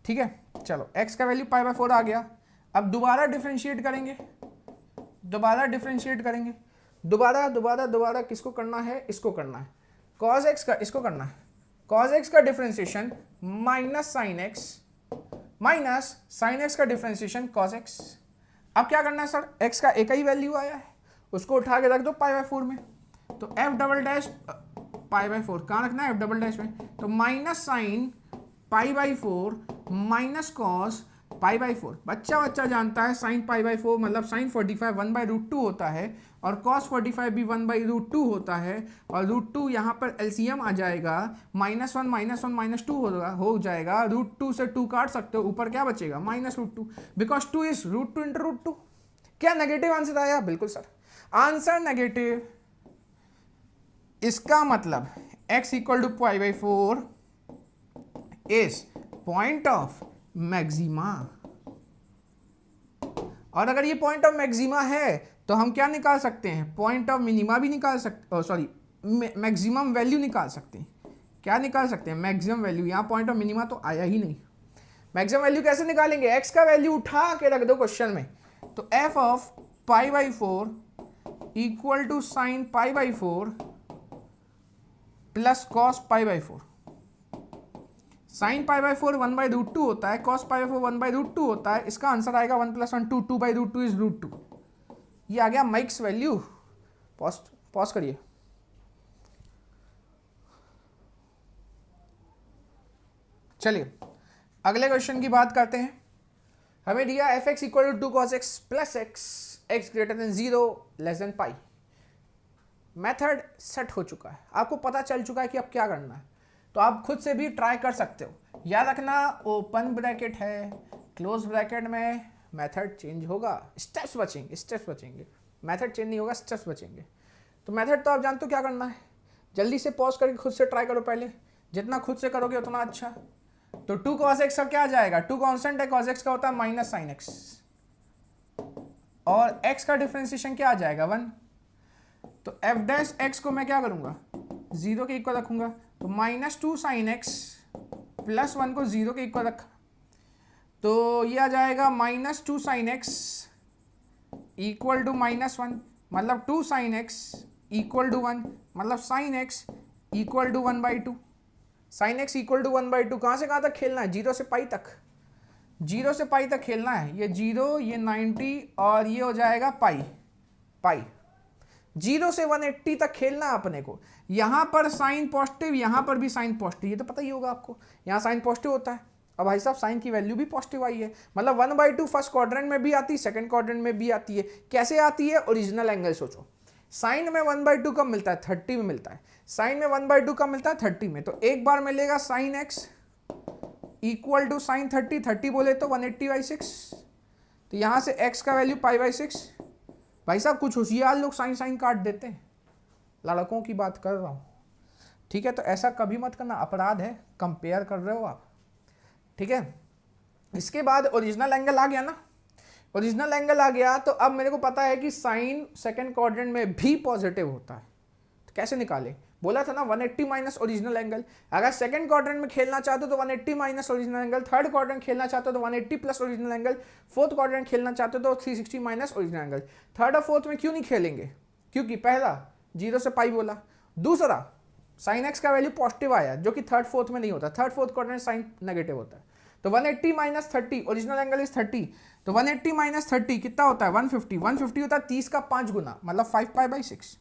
ठीक है। चलो x का वैल्यू π/4 आ गया। अब दोबारा डिफरेंशिएट करेंगे, दोबारा किसको करना है, इसको करना है, cos x का, इसको करना है cos x का डिफरेंशिएशन माइनस साइन x का डिफरेंशिएशन cos x। अब क्या करना है सर, x का एक ही वैल्यू आया है, उसको उठा के रख दो पाई बाय 4 में, तो f double dash pi by 4 कहाँ रखना है, f डबल डैश में, तो minus sign pi by 4 minus cos pi by 4। बच्चा जानता है साइन पाई बाई 4 मतलब साइन 45 1/√2 होता है, और कॉस 45 भी 1/√2 होता है, और √2 यहाँ पर एलसीएम आ जाएगा, -1 हो जाएगा, √2 से 2 काट सकते हो, ऊपर क्या बचेगा -√2, बिकॉज 2 इज √2 × √2। क्या नेगेटिव आंसर आया, बिल्कुल सर, आंसर नेगेटिव। इसका मतलब x = pi by 4 is point of maxima, और अगर ये पॉइंट ऑफ मैक्सिमा है तो हम क्या निकाल सकते हैं, पॉइंट ऑफ मिनिमा भी निकाल सकते, सॉरी मैक्सिमम वैल्यू निकाल सकते हैं। क्या निकाल सकते हैं, मैक्सिमम वैल्यू। यहाँ पॉइंट ऑफ मिनिमा तो आया ही नहीं, मैक्सिमम वैल्यू कैसे निकालेंगे, x का वैल्यू उठा के रख दो क्वेश्चन में, तो f of pi by 4 equal to sine pi by 4 plus cos pi by 4। Sine pi by 4 1/√2 होता है, कॉस पाई बाई 4 1/√2 होता है, इसका आंसर आएगा 1 + 1 2, 2/√2 इज √2। ये आ गया मैक्स वैल्यू। पॉज करिए। चलिए अगले क्वेश्चन की बात करते हैं। हमें दिया fx = 2 cos x plus x greater than 0 less than pi. Method set हो चुका है, आपको पता चल चुका है कि अब क्या करना है, तो आप खुद से भी ट्राई कर सकते हो। याद रखना ओपन ब्रैकेट है, क्लोज ब्रैकेट में मेथड चेंज होगा, स्टेप्स बचेंगे, मेथड चेंज नहीं होगा, स्टेप्स बचेंगे। तो मेथड तो आप जानते हो क्या करना है, जल्दी से पॉज करके खुद से ट्राई करो पहले, जितना खुद से करोगे उतना अच्छा। तो 2 cos x का क्या आ जाएगा, 2 कॉन्स्टेंट है, cos x का होता है माइनस साइन x, और x का डिफरेंशिएशन क्या आ जाएगा 1। तो f डैश x को मैं क्या करूंगा, 0 के इक्वल रखूंगा, तो -2 साइन x प्लस 1 को 0 के इक्वल रखा, तो ये आ जाएगा -2 साइन x इक्वल टू -1, मतलब 2 साइन x इक्वल टू 1, मतलब sine x equal to 1/2। Sine x equal to 1/2 कहाँ से कहाँ तक खेलना है, 0 से पाई तक, 0 से पाई तक खेलना है। ये 0, ये 90 और ये हो जाएगा पाई 0 से 180 तक खेलना है अपने को। यहाँ पर साइन पॉजिटिव, यहाँ पर भी साइन पॉजिटिव, ये तो पता ही होगा आपको, यहाँ साइन पॉजिटिव होता है। अब भाई साहब साइन की वैल्यू भी पॉजिटिव आई है, मतलब 1/2 फर्स्ट क्वाड्रेंट में भी आती है, सेकंड क्वाड्रेंट में भी आती है। कैसे आती है, ओरिजिनल एंगल सोचो। साइन में 1/2 कब मिलता है, 30 में मिलता है। साइन में 1/2 कब मिलता है, 30 में। तो एक बार मिलेगा sine x equal to sine 30 बोले तो 180/6, तो यहाँ से x का वैल्यू पाई/6। भाई साहब कुछ होशियार लोग साइन काट देते हैं, लड़कों की बात कर रहा हूँ, ठीक है। तो ऐसा कभी मत करना, अपराध है, कंपेयर कर रहे हो आप, ठीक है। इसके बाद ओरिजिनल एंगल आ गया ना, ओरिजिनल एंगल आ गया, तो अब मेरे को पता है कि साइन सेकंड क्वाड्रेंट में भी पॉजिटिव होता है। तो कैसे निकाले, बोला था ना 180 माइनस ओरिजिनल एंगल। अगर सेकंड क्वाड्रेंट में खेलना चाहते हो तो 180 minus original angle, third quadrant खेलना चाहते हो तो 180 plus original angle, fourth quadrant खेलना चाहते हो तो 360 माइनस ओरिजिनल एंगल। थर्ड और फोर्थ में क्यों नहीं खेलेंगे, क्योंकि पहला 0 से पाई बोला, दूसरा साइन एक्स का वैल्यू पॉजिटिव आया जो कि थर्ड फोर्थ में नहीं होता, third fourth quadrant sine negative होता है। तो 180 माइनस 30, ओरिजिनल एंगल इज 30, तो 180 माइनस 30 कितना होता है 150, 150 होता है 30 का 5 गुना, मतलब 5π/6।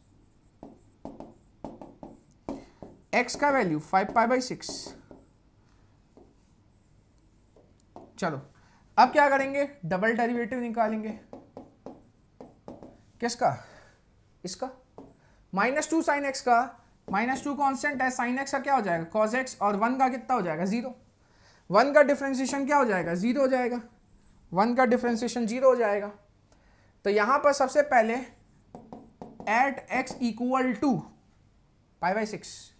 x का वैल्यू 5π/6। चलो अब क्या करेंगे, डबल डेरिवेटिव निकालेंगे। किसका, इसका -2 साइन एक्स का, -2 कांस्टेंट है, साइन एक्स का क्या हो जाएगा cos x, और 1 का कितना हो जाएगा 0। 1 का डिफरेंशिएशन क्या हो जाएगा 0 हो जाएगा, 1 का डिफरेंशिएशन 0 हो जाएगा। तो यहां पर सबसे पहले at x equal to π/6,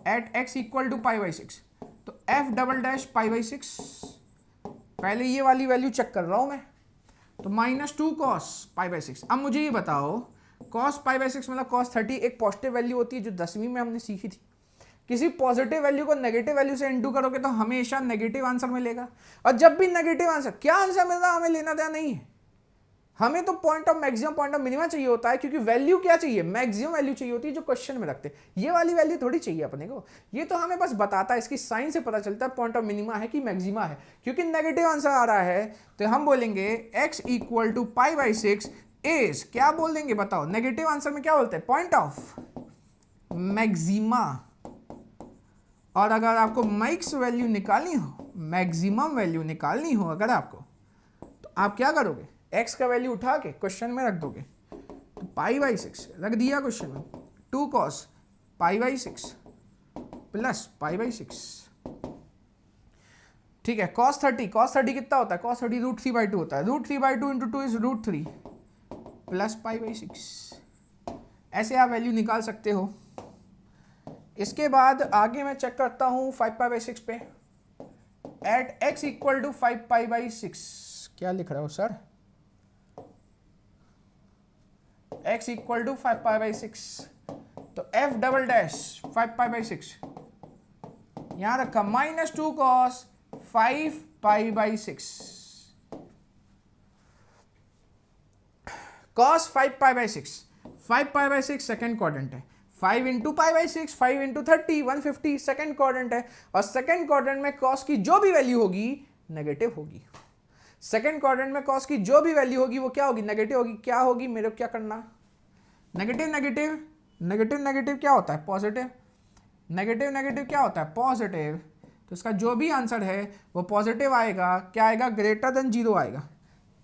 at x equal to π/6, तो f डबल डैश π/6, पहले ये वाली वैल्यू चेक कर रहा हूं मैं, तो -2 cos π/6। अब मुझे ये बताओ cos π/6 मतलब cos 30 एक पॉजिटिव वैल्यू होती है जो 10वीं में हमने सीखी थी। किसी पॉजिटिव वैल्यू को नेगेटिव वैल्यू से इनटू करोगे तो हमेशा नेगेटिव आंसर मिलेगा, और जब भी नेगेटिव आंसर, क्या आंसर मिल रहा है हमें लेना देना नहीं है, हमें तो point of maximum point of minimum चाहिए होता है, क्योंकि वैल्यू क्या चाहिए, मैक्सिमम वैल्यू चाहिए होती है जो क्वेश्चन में रखते हैं। ये वाली वैल्यू थोड़ी चाहिए अपने को, ये तो हमें बस बताता है, इसकी साइन से पता चलता है पॉइंट ऑफ मिनिमा है कि मैक्सिमा है। क्योंकि नेगेटिव आंसर आ रहा है तो हम बोलेंगे x इक्वल टू π/6 इज, क्या बोल देंगे बताओ, नेगेटिव आंसर में क्या बोलते हैं, पॉइंट ऑफ मैक्सिमा। और अगर आपको मैक्स वैल्यू निकालनी हो, मैक्सिमम वैल्यू निकालनी हो अगर आपको, तो आप क्या करोगे, x का वैल्यू उठा के क्वेश्चन में रख दोगे, तो π/6 रख दिया क्वेश्चन में, 2 cos π/6 प्लस π/6, ठीक है। cos 30 कितना होता है, cos 30 √3/2 होता है, √3/2 इंटू 2 इज √3 प्लस π/6। ऐसे आप वैल्यू निकाल सकते हो। इसके बाद आगे मैं चेक करता हूं 5π/6 पे, एट x इक्वल टू 5π/6, क्या लिख रहा हो सर, x इक्वल टू 5π/6, तो f डबल डैश 5π/6 यहां रखा, -2 cos 5π/6, cos 5π/6, 5π/6 सेकेंड क्वाड्रेंट है, 5 इंटू π/6, 5 इंटू 30, 150 सेकेंड क्वाड्रेंट है, और सेकेंड क्वाड्रेंट में cos की जो भी वैल्यू होगी नेगेटिव होगी। सेकेंड क्वाड्रेंट में cos की जो भी वैल्यू होगी वो क्या होगी, नेगेटिव होगी। क्या होगी, मेरे को क्या करना, नेगेटिव नेगेटिव, नेगेटिव नेगेटिव क्या होता है, पॉजिटिव, नेगेटिव नेगेटिव क्या होता है, पॉजिटिव। तो इसका जो भी आंसर है वो पॉजिटिव आएगा, क्या आएगा, ग्रेटर देन 0 आएगा,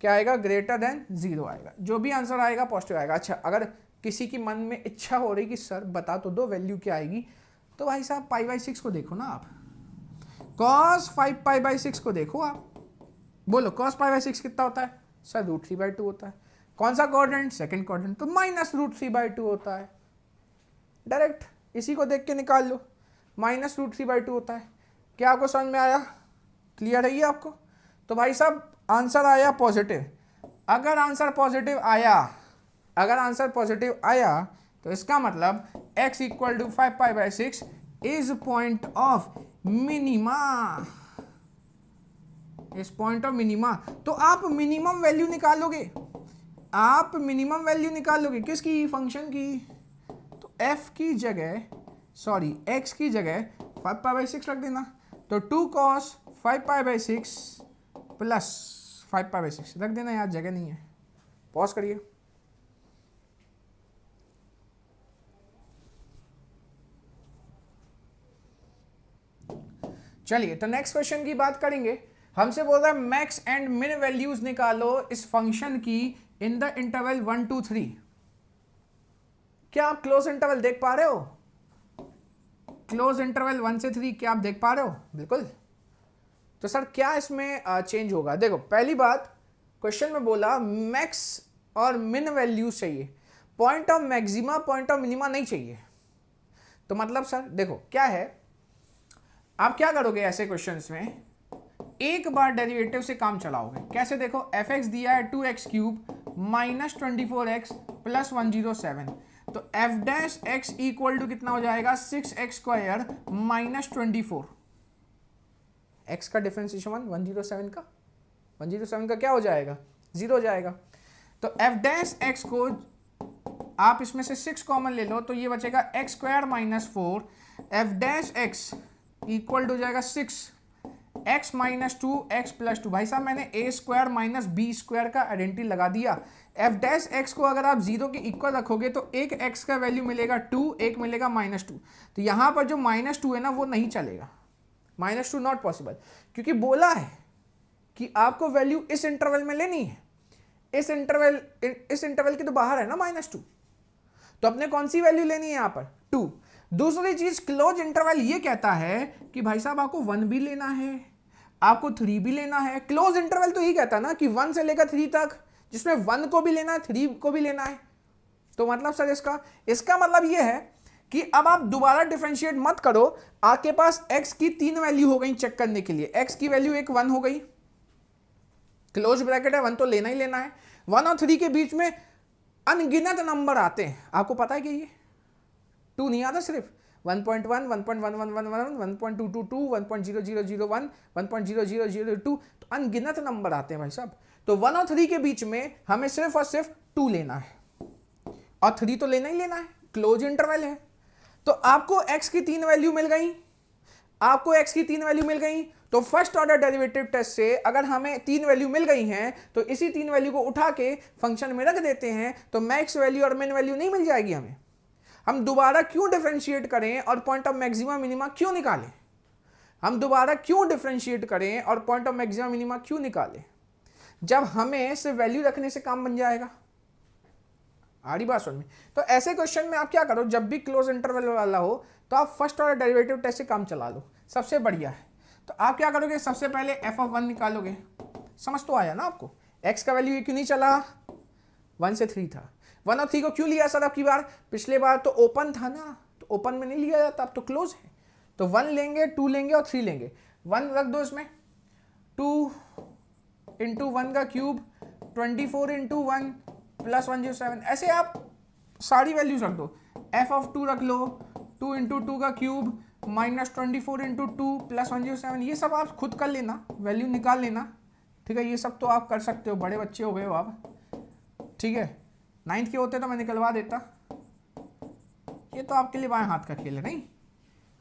क्या आएगा, ग्रेटर देन 0 आएगा, जो भी आंसर आएगा पॉजिटिव आएगा। अच्छा, अगर किसी की मन में इच्छा हो रही कि सर बता तो दो वैल्यू क्या आएगी, तो भाई साहब π/6 को देखो ना आप, cos 5π/6 को देखो आप, बोलो cos π/6 कितना होता है सर, √3/2 होता है। कौन सा क्वाड्रेंट, सेकंड क्वाड्रेंट, तो -√3/2 होता है। डायरेक्ट इसी को देख के निकाल लो, -√3/2 होता है। क्या आपको समझ में आया, क्लियर है ये आपको। तो भाई साहब आंसर आया पॉजिटिव। अगर आंसर पॉजिटिव आया, अगर आंसर पॉजिटिव आया तो इसका मतलब x equal to 5π/6 is point of minima, इस पॉइंट ऑफ मिनिमा। तो आप मिनिमम वैल्यू निकालोगे, आप मिनिमम वैल्यू निकालोगे किसकी, फंक्शन की। तो f की जगह, सॉरी x की जगह 5π/6 रख देना, तो 2 cos 5π/6 प्लस 5π/6 रख देना, यार जगह नहीं है। पॉज करिए। चलिए तो नेक्स्ट क्वेश्चन की बात करेंगे। हमसे बोल रहा है मैक्स एंड मिन वैल्यूज निकालो इस फंक्शन की इन द इंटरवल 1 2 3। क्या आप क्लोज इंटरवल देख पा रहे हो, क्लोज इंटरवल 1 से 3 क्या आप देख पा रहे हो, बिल्कुल। तो सर क्या इसमें चेंज होगा, देखो पहली बात क्वेश्चन में बोला मैक्स और मिन वैल्यूज चाहिए, point of maxima point of minima नहीं चाहिए। तो मतलब सर देखो क्या है, आप क्या करोगे ऐसे क्वेश्चंस में, एक बार डेरिवेटिव से काम चलाओगे। कैसे, देखो f(x) दिया है 2x³ माइनस 24x प्लस 107, तो f' इक्वल टू कितना हो जाएगा 6x² माइनस 24। x का डिफरेंशिएशन 107 का क्या हो जाएगा, 0 हो जाएगा। तो f' को आप इसमें से 6 कॉमन ले लो तो ये बचेगा x² minus 4, f' equal to हो जाएगा 6x माइनस 2x प्लस 2। भाई साहब मैंने a² माइनस b² का आइडेंटिटी लगा दिया। f' को अगर आप 0 के इक्वल रखोगे तो एक x का वैल्यू मिलेगा 2, एक मिलेगा -2। तो यहाँ पर जो -2 है ना वो नहीं चलेगा, -2 नॉट पॉसिबल, क्योंकि बोला है कि आपको वैल्यू इस इंटरवल में लेनी है, इस इंटरवल के तो बाहर है ना -2, तो अपने कौन सी वैल्यू लेनी है यहाँ पर 2। दूसरी चीज क्लोज इंटरवल ये कहता है कि भाई साहब आपको 1 भी लेना है, आपको 3 भी लेना है। क्लोज इंटरवल तो ये कहता है ना कि 1 से लेकर 3 तक, जिसमें 1 को भी लेना है 3 को भी लेना है। तो मतलब सर इसका मतलब ये है कि अब आप दोबारा डिफरेंशिएट मत करो, आपके पास x की 3 वैल्यू हो गई चेक करने के लिए। x की वैल्यू एक 1 हो गई, क्लोज ब्रैकेट है 1 तो लेना ही लेना है। 1 और 3 के बीच में अनगिनत नंबर आते हैं, आपको पता है कि ये 2 नहीं आता, सिर्फ 1.1, 1.1111, 1.222, 1.0001, 1.0002, तो अनगिनत नंबर आते हैं भाई साहब। तो 1 और 3 के बीच में हमें सिर्फ और सिर्फ 2 लेना है, और 3 तो लेना ही लेना है, क्लोज इंटरवल है। तो आपको x की 3 वैल्यू मिल गई, आपको x की 3 वैल्यू मिल गई, तो फर्स्ट ऑर्डर डेरिवेटिव टेस्ट से अगर हमें 3 वैल्यू मिल गई हैं तो इसी 3 वैल्यू को उठा के फंक्शन में रख देते हैं, तो मैक्स वैल्यू और मिन वैल्यू नहीं मिल जाएगी हमें। हम दोबारा क्यों डिफरेंशिएट करें और पॉइंट ऑफ मैक्सिमा मिनिमा क्यों निकालें, हम दोबारा क्यों डिफरेंशिएट करें और पॉइंट ऑफ मैक्सिमा मिनिमा क्यों निकालें, जब हमें सिर्फ वैल्यू रखने से काम बन जाएगा। आ रही बात समझ में? तो ऐसे क्वेश्चन में आप क्या करो, जब भी क्लोज इंटरवल वाला हो तो आप फर्स्ट ऑर्डर डेरिवेटिव टेस्ट से काम चला लो, सबसे बढ़िया है। तो आप क्या करोगे, सबसे पहले f(1) निकालोगे। समझ तो आया ना आपको, x का वैल्यू ये क्यों नहीं चला, 1 से 3 था। 1 और 3 को क्यों लिया सर अब की बार, पिछले बार तो ओपन था ना, तो ओपन में नहीं लिया जाता, अब तो क्लोज है। तो 1 लेंगे, 2 लेंगे और 3 लेंगे। 1 रख दो इसमें, 2 इंटू 1 का क्यूब, 24 इंटू 1 प्लस 107, ऐसे आप सारी वैल्यूज रख दो। f(2) रख लो, 2 इंटू 2 का क्यूब माइनस 24 इंटू 2 प्लस 107, ये सब आप खुद कर लेना, वैल्यू निकाल लेना, ठीक है। ये सब तो आप कर सकते हो, बड़े बच्चे हो गए हो आप, ठीक है। 9th के होते तो मैं निकलवा देता, ये तो आपके लिए बाएं हाथ का खेल है। नहीं,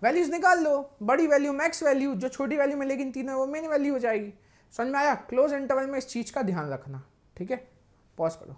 वैल्यूज निकाल लो, बड़ी वैल्यू मैक्स वैल्यू, जो छोटी वैल्यू मिलेगी इन तीनों वो मेन वैल्यू हो जाएगी। समझ में आया? क्लोज इंटरवल में इस चीज का ध्यान रखना, ठीक है। पॉज करो।